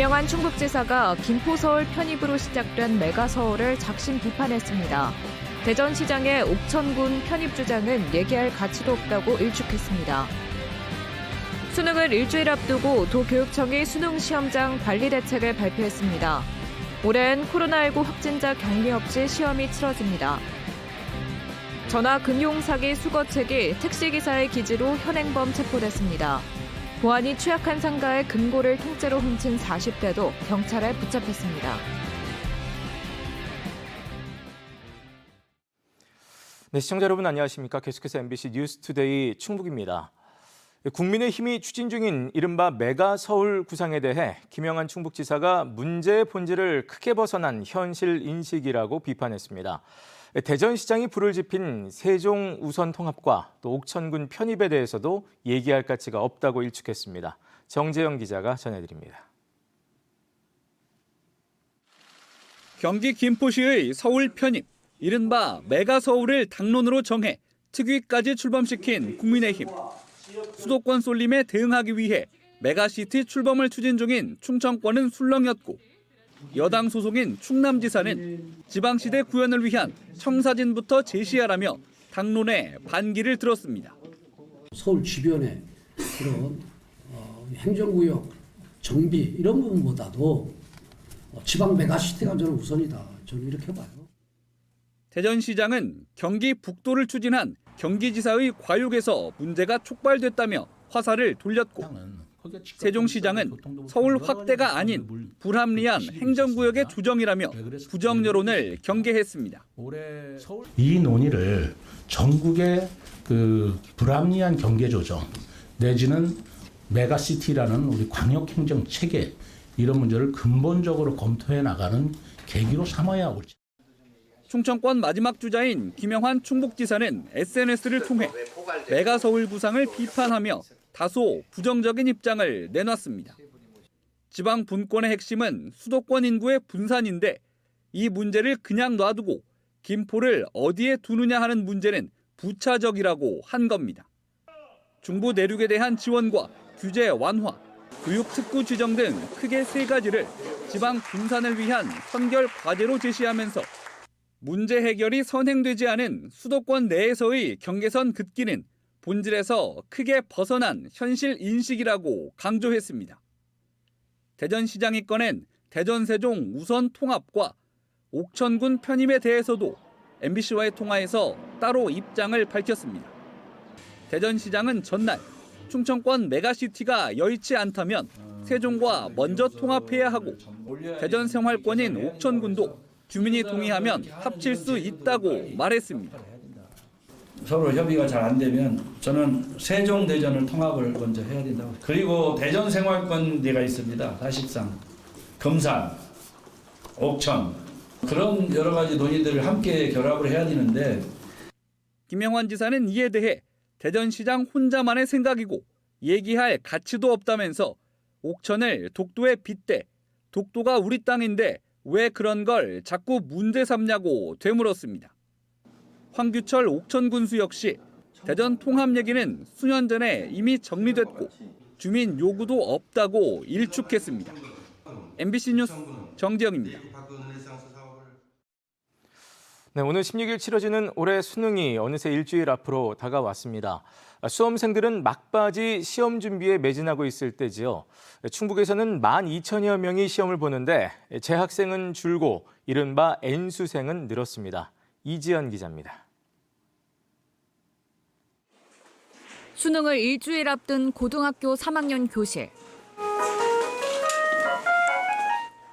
김영환 충북지사가 김포서울 편입으로 시작된 메가서울을 작심 비판했습니다. 대전시장의 옥천군 편입 주장은 얘기할 가치도 없다고 일축했습니다. 수능을 일주일 앞두고 도교육청이 수능 시험장 관리 대책을 발표했습니다. 올해는 코로나19 확진자 격리 없이 시험이 치러집니다. 전화금융사기 수거책이 택시기사의 기지로 현행범 체포됐습니다. 보안이 취약한 상가의 금고를 통째로 훔친 40대도 경찰에 붙잡혔습니다. 네, 시청자 여러분 안녕하십니까? 계속해서 MBC 뉴스투데이 충북입니다. 국민의힘이 추진 중인 이른바 메가서울 구상에 대해 김영환 충북지사가 문제의 본질을 크게 벗어난 현실 인식이라고 비판했습니다. 대전시장이 불을 지핀 세종 우선 통합과 또 옥천군 편입에 대해서도 얘기할 가치가 없다고 일축했습니다. 정재영 기자가 전해드립니다. 경기 김포시의 서울 편입, 이른바 메가서울을 당론으로 정해 특위까지 출범시킨 국민의힘. 수도권 쏠림에 대응하기 위해 메가시티 출범을 추진 중인 충청권은 술렁였고 여당 소속인 충남지사는 지방시대 구현을 위한 청사진부터 제시하라며 당론에 반기를 들었습니다. 서울 주변에 그런 행정구역 정비 이런 부분보다도 지방 메가시티가 저는 우선이다. 저는 이렇게 봐요. 대전시장은 경기 북도를 추진한 경기지사의 과욕에서 문제가 촉발됐다며 화살을 돌렸고 세종시장은 서울 확대가 아닌 불합리한 행정구역의 조정이라며 부정 여론을 경계했습니다. 이 논의를 전국의 불합리한 경계 조정 내지는 메가시티라는 우리 광역행정 체계 이런 문제를 근본적으로 검토해 나가는 계기로 삼아야 올지. 충청권 마지막 주자인 김영환 충북지사는 SNS를 통해 메가서울 구상을 비판하며 다소 부정적인 입장을 내놨습니다. 지방 분권의 핵심은 수도권 인구의 분산인데 이 문제를 그냥 놔두고 김포를 어디에 두느냐 하는 문제는 부차적이라고 한 겁니다. 중부 내륙에 대한 지원과 규제 완화, 교육 특구 지정 등 크게 세 가지를 지방 분산을 위한 선결 과제로 제시하면서 문제 해결이 선행되지 않은 수도권 내에서의 경계선 긋기는 본질에서 크게 벗어난 현실 인식이라고 강조했습니다. 대전시장이 꺼낸 대전-세종 우선 통합과 옥천군 편입에 대해서도 MBC와의 통화에서 따로 입장을 밝혔습니다. 대전시장은 전날 충청권 메가시티가 여의치 않다면 세종과 먼저 통합해야 하고 대전 생활권인 옥천군도 주민이 동의하면 합칠 수 있다고 말했습니다. 서로 협의가 잘 안 되면 저는 세종 대전을 통합을 먼저 해야 된다고. 그리고 대전 생활권대가 있습니다. 사실상 금산, 옥천 그런 여러 가지 논의들을 함께 결합을 해야 되는데 김영환 지사는 이에 대해 대전시장 혼자만의 생각이고 얘기할 가치도 없다면서 옥천을 독도에 빗대 독도가 우리 땅인데 왜 그런 걸 자꾸 문제 삼냐고 되물었습니다. 황규철 옥천군수 역시 대전 통합 얘기는 수년 전에 이미 정리됐고 주민 요구도 없다고 일축했습니다. MBC 뉴스 정재영입니다. 네, 오늘 16일 치러지는 올해 수능이 어느새 일주일 앞으로 다가왔습니다. 수험생들은 막바지 시험 준비에 매진하고 있을 때지요. 충북에서는 12,000여 명이 시험을 보는데 재학생은 줄고 이른바 N수생은 늘었습니다. 이지연 기자입니다. 수능을 일주일 앞둔 고등학교 3학년 교실.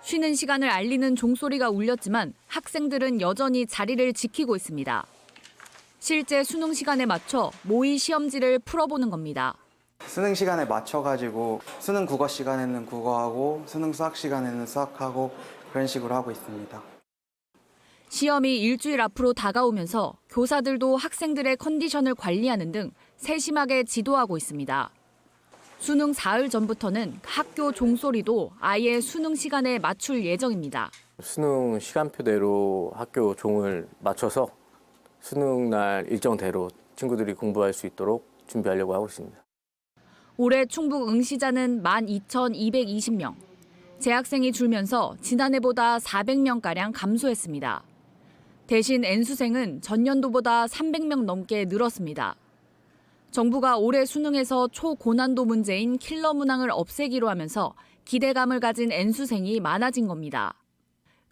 쉬는 시간을 알리는 종소리가 울렸지만 학생들은 여전히 자리를 지키고 있습니다. 실제 수능 시간에 맞춰 모의 시험지를 풀어보는 겁니다. 수능 시간에 맞춰가지고 수능 국어 시간에는 국어하고 수능 수학 시간에는 수학하고 그런 식으로 하고 있습니다. 시험이 일주일 앞으로 다가오면서 교사들도 학생들의 컨디션을 관리하는 등 세심하게 지도하고 있습니다. 수능 사흘 전부터는 학교 종소리도 아예 수능 시간에 맞출 예정입니다. 수능 시간표대로 학교 종을 맞춰서 수능 날 일정대로 친구들이 공부할 수 있도록 준비하려고 하고 있습니다. 올해 충북 응시자는 12,220명. 재학생이 줄면서 지난해보다 400명가량 감소했습니다. 대신 N수생은 전년도보다 300명 넘게 늘었습니다. 정부가 올해 수능에서 초고난도 문제인 킬러 문항을 없애기로 하면서 기대감을 가진 N수생이 많아진 겁니다.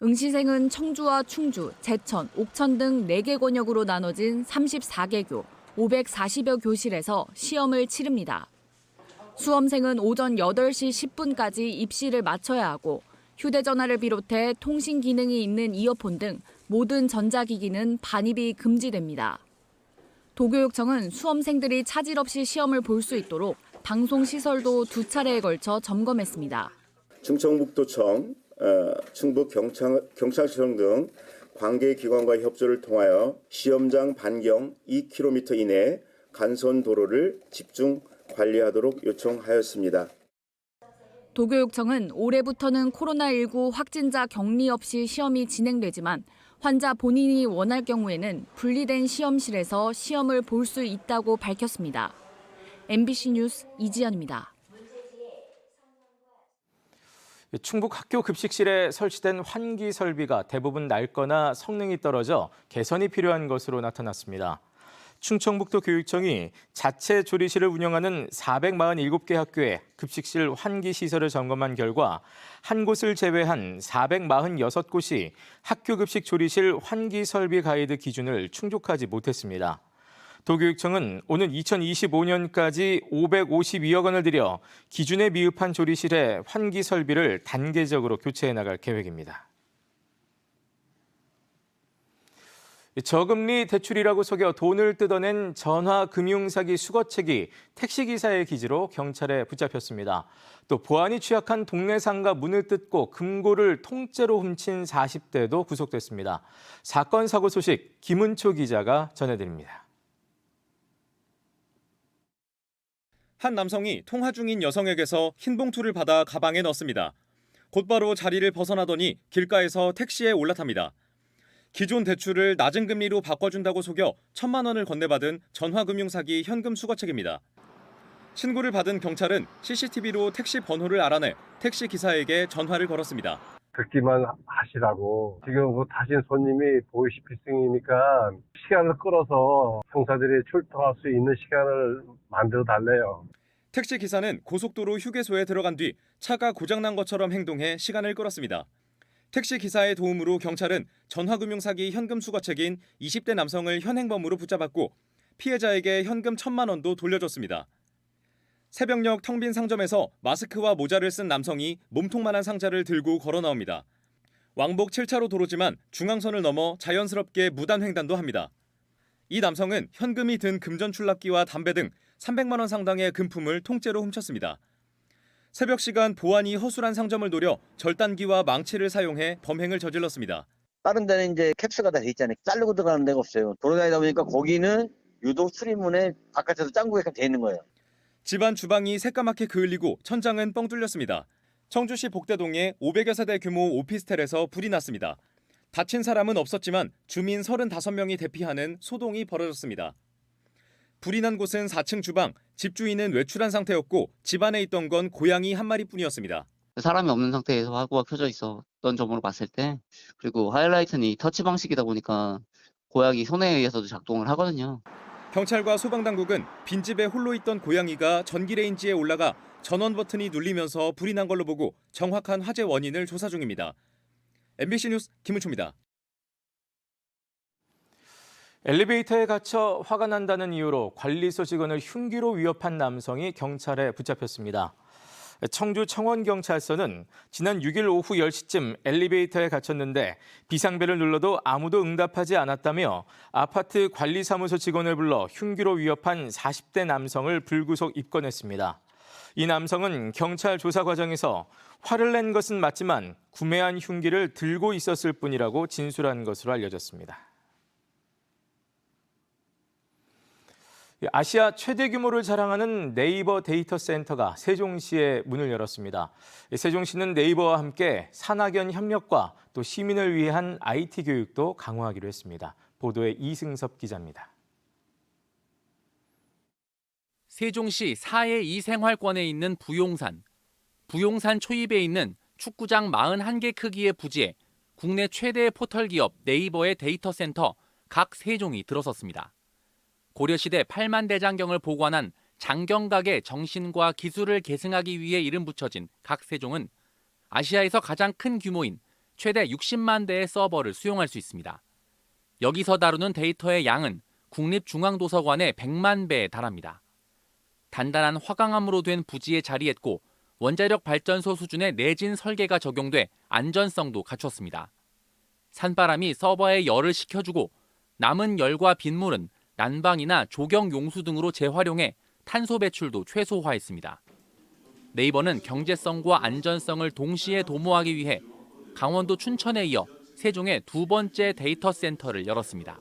응시생은 청주와 충주, 제천, 옥천 등 4개 권역으로 나눠진 34개교, 540여 교실에서 시험을 치릅니다. 수험생은 오전 8시 10분까지 입시를 마쳐야 하고 휴대전화를 비롯해 통신 기능이 있는 이어폰 등 모든 전자기기는 반입이 금지됩니다. 도교육청은 수험생들이 차질 없이 시험을 볼 수 있도록 방송시설도 2차례에 걸쳐 점검했습니다. 충청북도청, 충북경찰청 등 관계기관과 협조를 통하여 시험장 반경 2km 이내 간선 도로를 집중 관리하도록 요청하였습니다. 도교육청은 올해부터는 코로나19 확진자 격리 없이 시험이 진행되지만 환자 본인이 원할 경우에는 분리된 시험실에서 시험을 볼 수 있다고 밝혔습니다. MBC 뉴스 이지연입니다. 충북 학교 급식실에 설치된 환기 설비가 대부분 낡거나 성능이 떨어져 개선이 필요한 것으로 나타났습니다. 충청북도 교육청이 자체 조리실을 운영하는 447개 학교의 급식실 환기 시설을 점검한 결과 한 곳을 제외한 446곳이 학교 급식 조리실 환기 설비 가이드 기준을 충족하지 못했습니다. 도교육청은 오는 2025년까지 552억 원을 들여 기준에 미흡한 조리실의 환기 설비를 단계적으로 교체해 나갈 계획입니다. 저금리 대출이라고 속여 돈을 뜯어낸 전화금융사기 수거책이 택시기사의 기지로 경찰에 붙잡혔습니다. 또 보안이 취약한 동네 상가 문을 뜯고 금고를 통째로 훔친 40대도 구속됐습니다. 사건 사고 소식 김은초 기자가 전해드립니다. 한 남성이 통화 중인 여성에게서 흰 봉투를 받아 가방에 넣습니다. 곧바로 자리를 벗어나더니 길가에서 택시에 올라탑니다. 기존 대출을 낮은 금리로 바꿔준다고 속여 1,000만 원을 건네받은 전화금융사기 현금 수거책입니다. 신고를 받은 경찰은 CCTV로 택시 번호를 알아내 택시 기사에게 전화를 걸었습니다. 듣기만 하시라고. 지금 그 타신 손님이 보이시피싱이니까 시간을 끌어서 형사들이 출동할 수 있는 시간을 만들어 달래요. 택시 기사는 고속도로 휴게소에 들어간 뒤 차가 고장난 것처럼 행동해 시간을 끌었습니다. 택시 기사의 도움으로 경찰은 전화금융사기 현금 수거책인 20대 남성을 현행범으로 붙잡았고 피해자에게 현금 1,000만 원도 돌려줬습니다. 새벽녘 텅 빈 상점에서 마스크와 모자를 쓴 남성이 몸통만한 상자를 들고 걸어 나옵니다. 왕복 7차로 도로지만 중앙선을 넘어 자연스럽게 무단횡단도 합니다. 이 남성은 현금이 든 금전 출납기와 담배 등 300만 원 상당의 금품을 통째로 훔쳤습니다. 새벽 시간 보안이 허술한 상점을 노려 절단기와 망치를 사용해 범행을 저질렀습니다. 다른 데는 이제 캡스가 다 돼 있잖아요. 자르고 들어가는 데가 없어요. 돌아다니다 보니까 거기는 유독 출입문에 바깥에서 짱구가 돼 있는 거예요. 집안 주방이 새까맣게 그을리고 천장은 뻥 뚫렸습니다. 청주시 복대동의 500여 세대 규모 오피스텔에서 불이 났습니다. 다친 사람은 없었지만 주민 35명이 대피하는 소동이 벌어졌습니다. 불이 난 곳은 4층 주방, 집주인은 외출한 상태였고 집안에 있던 건 고양이 한 마리뿐이었습니다. 사람이 없는 상태에서 화구가 켜져 있었던 점으로 봤을 때, 그리고 하이라이트는 이 터치 방식이다 보니까 고양이 손에 의해서도 작동을 하거든요. 경찰과 소방당국은 빈집에 홀로 있던 고양이가 전기레인지에 올라가 전원 버튼이 눌리면서 불이 난 걸로 보고 정확한 화재 원인을 조사 중입니다. MBC 뉴스 김은초입니다. 엘리베이터에 갇혀 화가 난다는 이유로 관리소 직원을 흉기로 위협한 남성이 경찰에 붙잡혔습니다. 청주 청원경찰서는 지난 6일 오후 10시쯤 엘리베이터에 갇혔는데 비상벨을 눌러도 아무도 응답하지 않았다며 아파트 관리사무소 직원을 불러 흉기로 위협한 40대 남성을 불구속 입건했습니다. 이 남성은 경찰 조사 과정에서 화를 낸 것은 맞지만 구매한 흉기를 들고 있었을 뿐이라고 진술한 것으로 알려졌습니다. 아시아 최대 규모를 자랑하는 네이버 데이터 센터가 세종시에 문을 열었습니다. 세종시는 네이버와 함께 산학연 협력과 또 시민을 위한 IT 교육도 강화하기로 했습니다. 보도에 이승섭 기자입니다. 세종시 사해 이생활권에 있는 부용산. 부용산 초입에 있는 축구장 41개 크기의 부지에 국내 최대의 포털 기업 네이버의 데이터 센터 각 세종이 들어섰습니다. 고려시대 8만 대장경을 보관한 장경각의 정신과 기술을 계승하기 위해 이름 붙여진 각 세종은 아시아에서 가장 큰 규모인 최대 60만 대의 서버를 수용할 수 있습니다. 여기서 다루는 데이터의 양은 국립중앙도서관의 100만 배에 달합니다. 단단한 화강암으로 된 부지에 자리했고 원자력 발전소 수준의 내진 설계가 적용돼 안전성도 갖췄습니다. 산바람이 서버에 열을 식혀주고 남은 열과 빗물은 난방이나 조경 용수 등으로 재활용해 탄소 배출도 최소화했습니다. 네이버는 경제성과 안전성을 동시에 도모하기 위해 강원도 춘천에 이어 세종의 두 번째 데이터 센터를 열었습니다.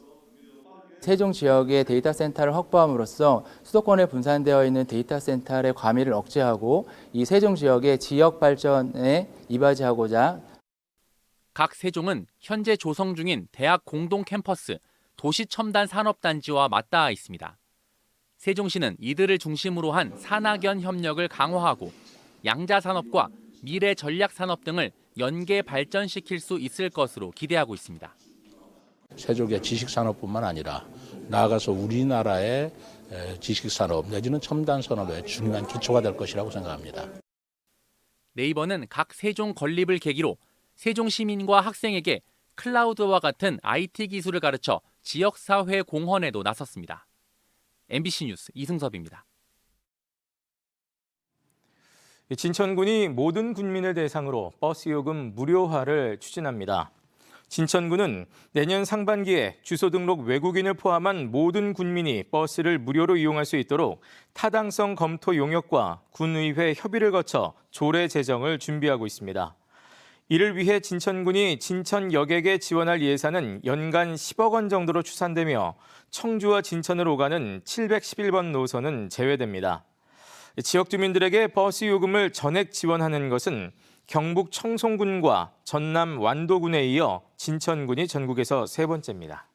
세종 지역의 데이터 센터를 확보함으로써 수도권에 분산되어 있는 데이터 센터의 과밀을 억제하고 이 세종 지역의 지역 발전에 이바지하고자 각 세종은 현재 조성 중인 대학 공동 캠퍼스 도시첨단 산업단지와 맞닿아 있습니다. 세종시는 이들을 중심으로 한 산학연 협력을 강화하고 양자산업과 미래 전략산업 등을 연계 발전시킬 수 있을 것으로 기대하고 있습니다. 세종의 지식산업뿐만 아니라 나아가서 우리나라의 지식산업 내지는 첨단산업의 중요한 기초가 될 것이라고 생각합니다. 네이버는 각 세종 건립을 계기로 세종 시민과 학생에게 클라우드와 같은 IT 기술을 가르쳐 지역사회 공헌에도 나섰습니다. MBC 뉴스 이승섭입니다. 진천군이 모든 군민을 대상으로 버스 요금 무료화를 추진합니다. 진천군은 내년 상반기에 주소 등록 외국인을 포함한 모든 군민이 버스를 무료로 이용할 수 있도록 타당성 검토 용역과 군의회 협의를 거쳐 조례 제정을 준비하고 있습니다. 이를 위해 진천군이 진천역에게 지원할 예산은 연간 10억 원 정도로 추산되며 청주와 진천을 오가는 711번 노선은 제외됩니다. 지역 주민들에게 버스 요금을 전액 지원하는 것은 경북 청송군과 전남 완도군에 이어 진천군이 전국에서 세 번째입니다.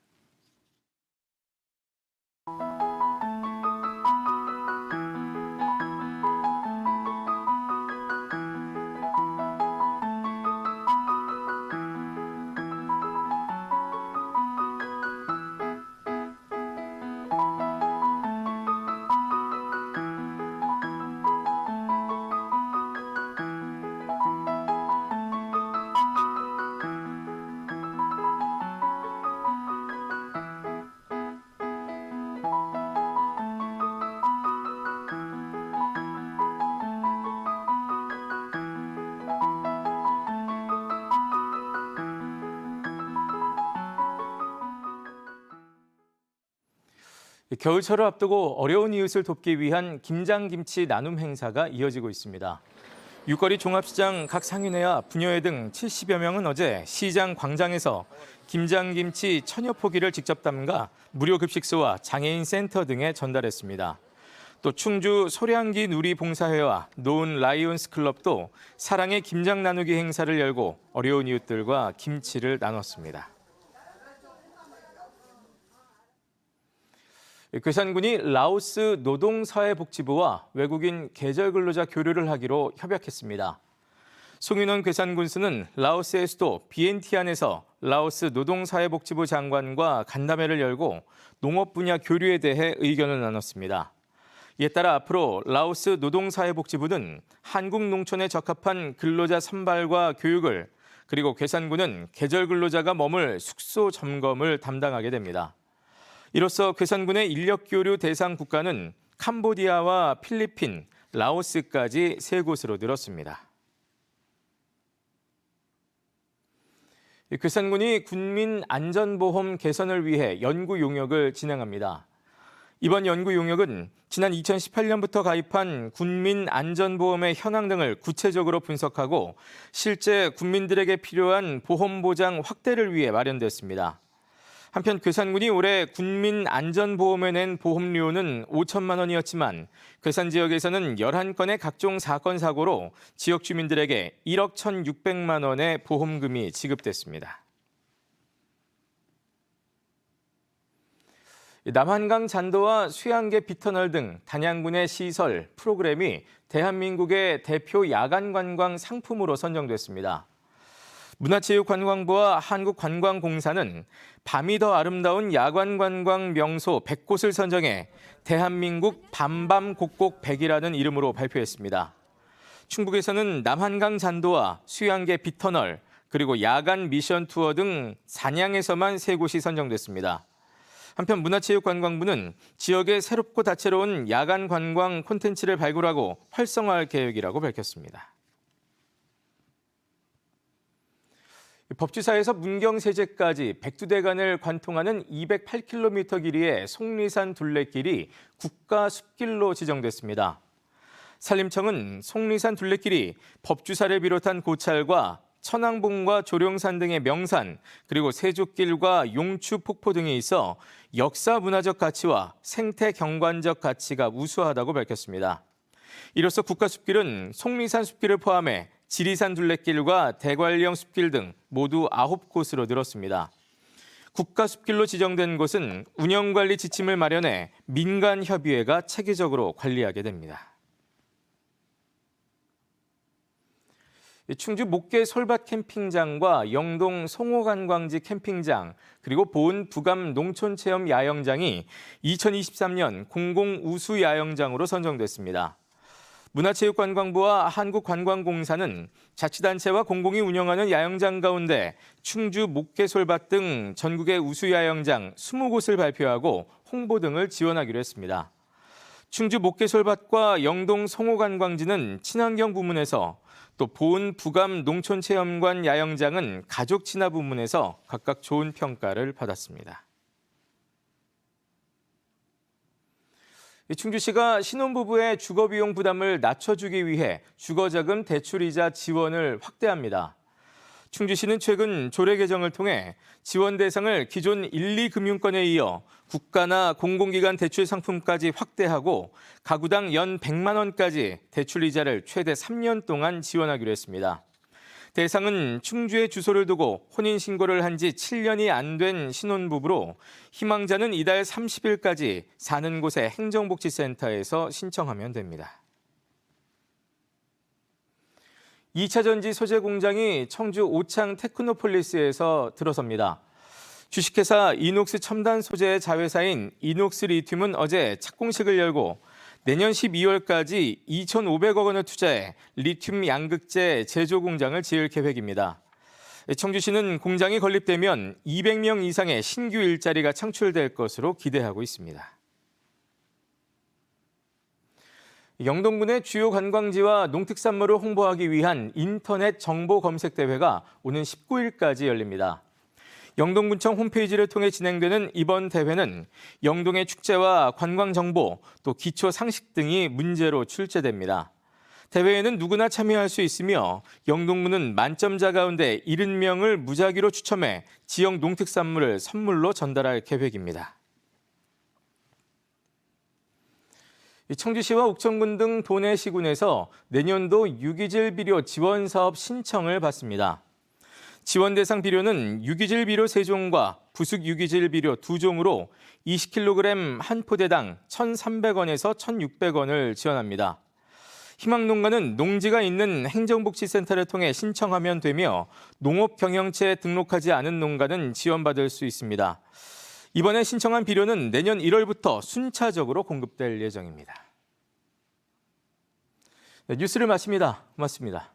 겨울철을 앞두고 어려운 이웃을 돕기 위한 김장김치 나눔 행사가 이어지고 있습니다. 육거리 종합시장 각 상인회와 분여회 등 70여 명은 어제 시장 광장에서 김장김치 1000여 포기를 직접 담가 무료 급식소와 장애인 센터 등에 전달했습니다. 또 충주 소량기 누리봉사회와 노은 라이온스 클럽도 사랑의 김장 나누기 행사를 열고 어려운 이웃들과 김치를 나눴습니다. 괴산군이 라오스 노동사회복지부와 외국인 계절근로자 교류를 하기로 협약했습니다. 송윤원 괴산군수는 라오스의 수도 비엔티안에서 라오스 노동사회복지부 장관과 간담회를 열고 농업 분야 교류에 대해 의견을 나눴습니다. 이에 따라 앞으로 라오스 노동사회복지부는 한국 농촌에 적합한 근로자 선발과 교육을, 그리고 괴산군은 계절근로자가 머물 숙소 점검을 담당하게 됩니다. 이로써 괴산군의 인력교류 대상 국가는 캄보디아와 필리핀, 라오스까지 3곳으로 늘었습니다. 괴산군이 군민 안전보험 개선을 위해 연구 용역을 진행합니다. 이번 연구 용역은 지난 2018년부터 가입한 군민 안전보험의 현황 등을 구체적으로 분석하고 실제 군민들에게 필요한 보험 보장 확대를 위해 마련됐습니다. 한편 괴산군이 올해 군민 안전보험에 낸 보험료는 5천만 원이었지만 괴산 지역에서는 11건의 각종 사건 사고로 지역 주민들에게 1억 1,600만 원의 보험금이 지급됐습니다. 남한강 잔도와 수양계 빗터널 등 단양군의 시설, 프로그램이 대한민국의 대표 야간 관광 상품으로 선정됐습니다. 문화체육관광부와 한국관광공사는 밤이 더 아름다운 야간 관광 명소 100곳을 선정해 대한민국 밤밤곡곡 100이라는 이름으로 발표했습니다. 충북에서는 남한강 잔도와 수양계 빗터널, 그리고 야간 미션 투어 등 산양에서만 3곳이 선정됐습니다. 한편 문화체육관광부는 지역에 새롭고 다채로운 야간 관광 콘텐츠를 발굴하고 활성화할 계획이라고 밝혔습니다. 법주사에서 문경세제까지 백두대간을 관통하는 208km 길이의 속리산 둘레길이 국가숲길로 지정됐습니다. 산림청은 속리산 둘레길이 법주사를 비롯한 고찰과 천왕봉과 조룡산 등의 명산, 그리고 세족길과 용추 폭포 등이 있어 역사 문화적 가치와 생태 경관적 가치가 우수하다고 밝혔습니다. 이로써 국가숲길은 속리산 숲길을 포함해 지리산 둘레길과 대관령 숲길 등 모두 9곳으로 늘었습니다. 국가숲길로 지정된 곳은 운영관리 지침을 마련해 민간협의회가 체계적으로 관리하게 됩니다. 충주 목계 솔밭 캠핑장과 영동 송호관광지 캠핑장, 그리고 보은 부감 농촌체험 야영장이 2023년 공공우수 야영장으로 선정됐습니다. 문화체육관광부와 한국관광공사는 자치단체와 공공이 운영하는 야영장 가운데 충주 목계 솔밭 등 전국의 우수 야영장 20곳을 발표하고 홍보 등을 지원하기로 했습니다. 충주 목계 솔밭과 영동 송호관광지는 친환경 부문에서, 또 보은 부감 농촌체험관 야영장은 가족 친화 부문에서 각각 좋은 평가를 받았습니다. 충주시가 신혼부부의 주거비용 부담을 낮춰주기 위해 주거자금 대출이자 지원을 확대합니다. 충주시는 최근 조례 개정을 통해 지원 대상을 기존 1, 2금융권에 이어 국가나 공공기관 대출 상품까지 확대하고 가구당 연 100만 원까지 대출 이자를 최대 3년 동안 지원하기로 했습니다. 대상은 충주에 주소를 두고 혼인신고를 한 지 7년이 안 된 신혼부부로 희망자는 이달 30일까지 사는 곳의 행정복지센터에서 신청하면 됩니다. 2차 전지 소재 공장이 청주 오창 테크노폴리스에서 들어섭니다. 주식회사 이녹스 첨단 소재의 자회사인 이녹스 리튬은 어제 착공식을 열고 내년 12월까지 2,500억 원을 투자해 리튬 양극재 제조 공장을 지을 계획입니다. 청주시는 공장이 건립되면 200명 이상의 신규 일자리가 창출될 것으로 기대하고 있습니다. 영동군의 주요 관광지와 농특산물을 홍보하기 위한 인터넷 정보 검색 대회가 오는 19일까지 열립니다. 영동군청 홈페이지를 통해 진행되는 이번 대회는 영동의 축제와 관광 정보, 또 기초 상식 등이 문제로 출제됩니다. 대회에는 누구나 참여할 수 있으며 영동군은 만점자 가운데 70명을 무작위로 추첨해 지역 농특산물을 선물로 전달할 계획입니다. 청주시와 옥천군 등 도내 시군에서 내년도 유기질 비료 지원 사업 신청을 받습니다. 지원 대상 비료는 유기질 비료 3종과 부숙 유기질 비료 2종으로 20kg 한 포대당 1,300원에서 1,600원을 지원합니다. 희망농가는 농지가 있는 행정복지센터를 통해 신청하면 되며 농업경영체에 등록하지 않은 농가는 지원받을 수 있습니다. 이번에 신청한 비료는 내년 1월부터 순차적으로 공급될 예정입니다. 네, 뉴스를 마칩니다. 고맙습니다.